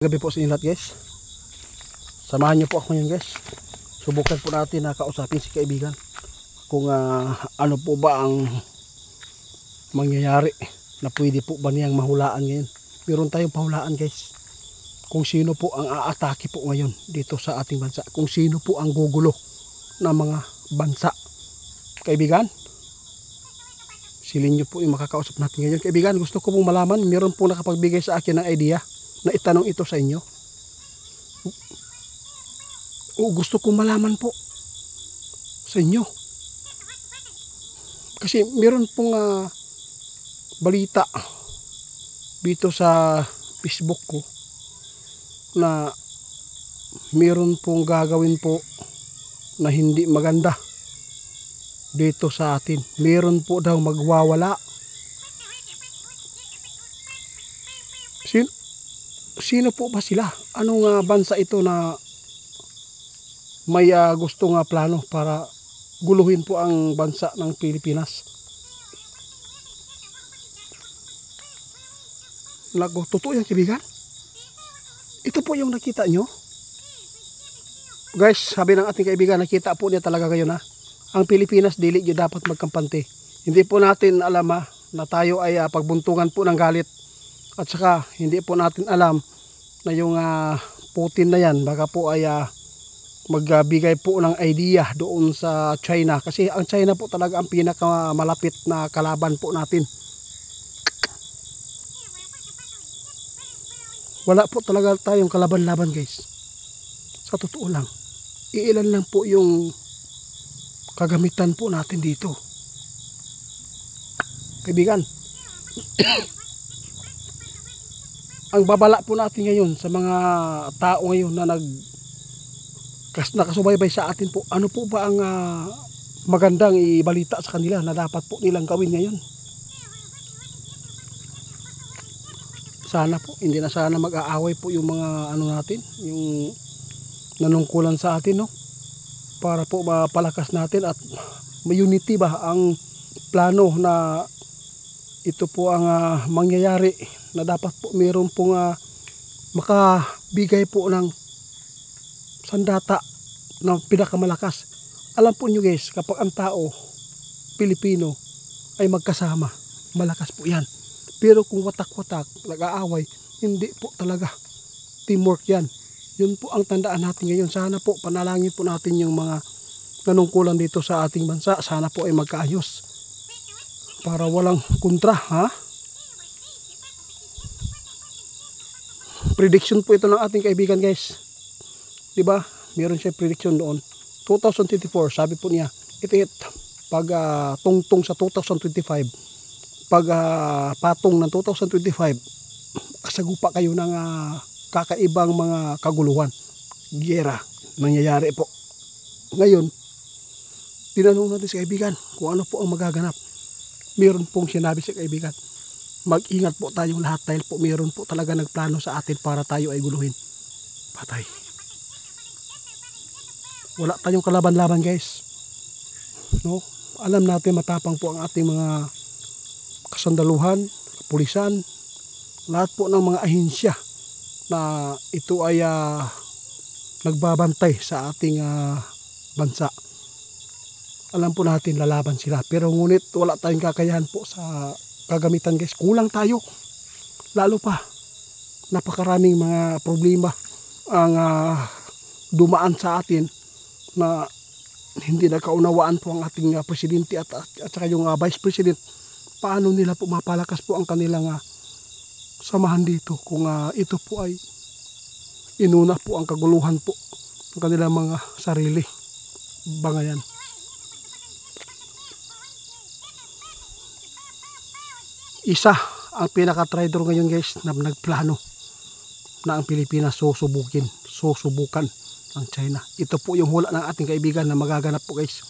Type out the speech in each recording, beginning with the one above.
Gabi po sa inyo lahat guys. Samahan niyo po ako ngayon guys. Subukan po natin na kausapin si kaibigan kung ano po ba ang mangyayari na pwede po ba niyang mahulaan ngayon. Meron tayong pahulaan guys. Kung sino po ang aatake po ngayon dito sa ating bansa. Kung sino po ang gugulo ng mga bansa. Kaibigan, silin niyo po yung makakausap natin ngayon. Kaibigan, gusto ko pong malaman, meron po nakapagbigay sa akin ng idea na itanong ito sa inyo. O gusto kong malaman po sa inyo. Kasi meron pong balita dito sa Facebook ko na meron pong gagawin po na hindi maganda dito sa atin. Meron po daw magwawala. Sino po ba sila? Anong bansa ito na may gusto plano para guluhin po ang bansa ng Pilipinas? Totoo yan kaibigan? Ito po yung nakita nyo? Guys, sabi ng ating kaibigan, nakita po niya talaga ngayon ang Pilipinas dili nyo dapat magkampante. Hindi po natin alam na tayo ay pagbuntungan po ng galit. At saka hindi po natin alam na yung Putin na yan baka po ay magbigay po ng idea doon sa China. Kasi ang China po talaga ang pinakamalapit na kalaban po natin. Wala po talaga tayong kalaban-laban guys. Sa totoo lang. Iilan lang po yung kagamitan po natin dito. Kaibigan. Ang babala po natin ngayon sa mga tao ngayon na nakasubaybay sa atin po, ano po ba ang magandang ibalita sa kanila na dapat po nilang gawin ngayon? Sana po, hindi na sana mag-aaway po yung mga natin, yung nanungkulan sa atin, no? Para po mapalakas natin at may unity ba ang plano na ito po ang mangyayari na dapat po mayroon pong makabigay po ng sandata na pinakamalakas. Alam po nyo guys, kapag ang tao Pilipino ay magkasama, malakas po yan. Pero kung watak-watak, nag-aaway, hindi po talaga teamwork yan. Yun po ang tandaan natin ngayon. Sana po panalangin po natin yung mga nanungkulan dito sa ating bansa. Sana po ay magkaayos para walang kontra, Prediction po ito ng ating kaibigan guys. Diba? Meron siya prediction doon. 2024, sabi po niya, it pag tungtong sa 2025, pag patong ng 2025, kasagupa kayo ng kakaibang mga kaguluhan. Giyera, nangyayari po. Ngayon, tinanong natin sa kaibigan kung ano po ang magaganap. Meron pong sinabi sa kaibigan, mag-ingat po tayong lahat dahil po meron po talaga nagplano sa atin para tayo ay guluhin. Patay. Wala tayong kalaban-laban guys. No? Alam natin matapang po ang ating mga kasandaluhan, kapulisan, lahat po ng mga ahensya na ito ay nagbabantay sa ating bansa. Alam po natin lalaban sila, pero ngunit wala tayong kakayahan po sa kagamitan guys. Kulang tayo, lalo pa napakaraming mga problema ang dumaan sa atin na hindi nagkaunawaan po ang ating presidente at saka yung vice president. Paano nila po mapalakas po ang kanilang samahan dito kung ito po ay inuna po ang kaguluhan po ng kanilang mga sarili bangayan. Isa ang pinaka-traitor ngayon guys na nagplano na ang Pilipinas susubukan ng China. Ito po yung hula ng ating kaibigan na magaganap po guys.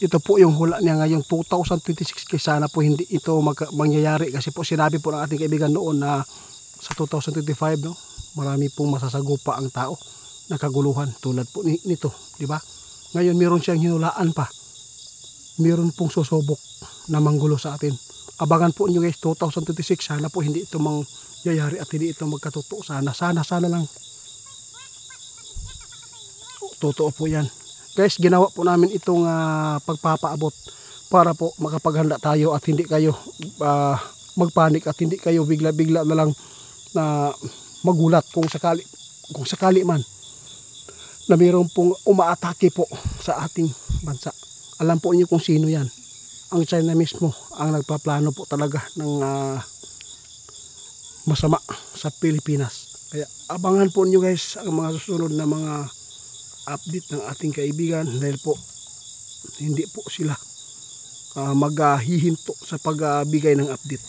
Ito po yung hula niya ngayong 2026 guys. Sana po hindi ito mangyayari kasi po sinabi po ng ating kaibigan noon na sa 2025 marami pong masasagupa ang tao na kaguluhan tulad po nito, di ba? Ngayon meron siyang hinulaan pa. Meron pong susubok na manggulo sa atin. Abangan po nyo guys, 2026 sana po hindi ito yayari at hindi ito magkatotoo. Sana lang totoo po yan. Guys, ginawa po namin itong pagpapaabot para po makapaghanda tayo at hindi kayo magpanik at hindi kayo bigla-bigla na lang na magulat kung sakali man na mayroon pong umaatake po sa ating bansa. Alam po niyo kung sino yan. Ang China mismo ang nagpaplano po talaga ng masama sa Pilipinas. Kaya abangan po niyo guys ang mga susunod na mga update ng ating kaibigan, dahil po hindi po sila maghihinto sa pagbigay ng update.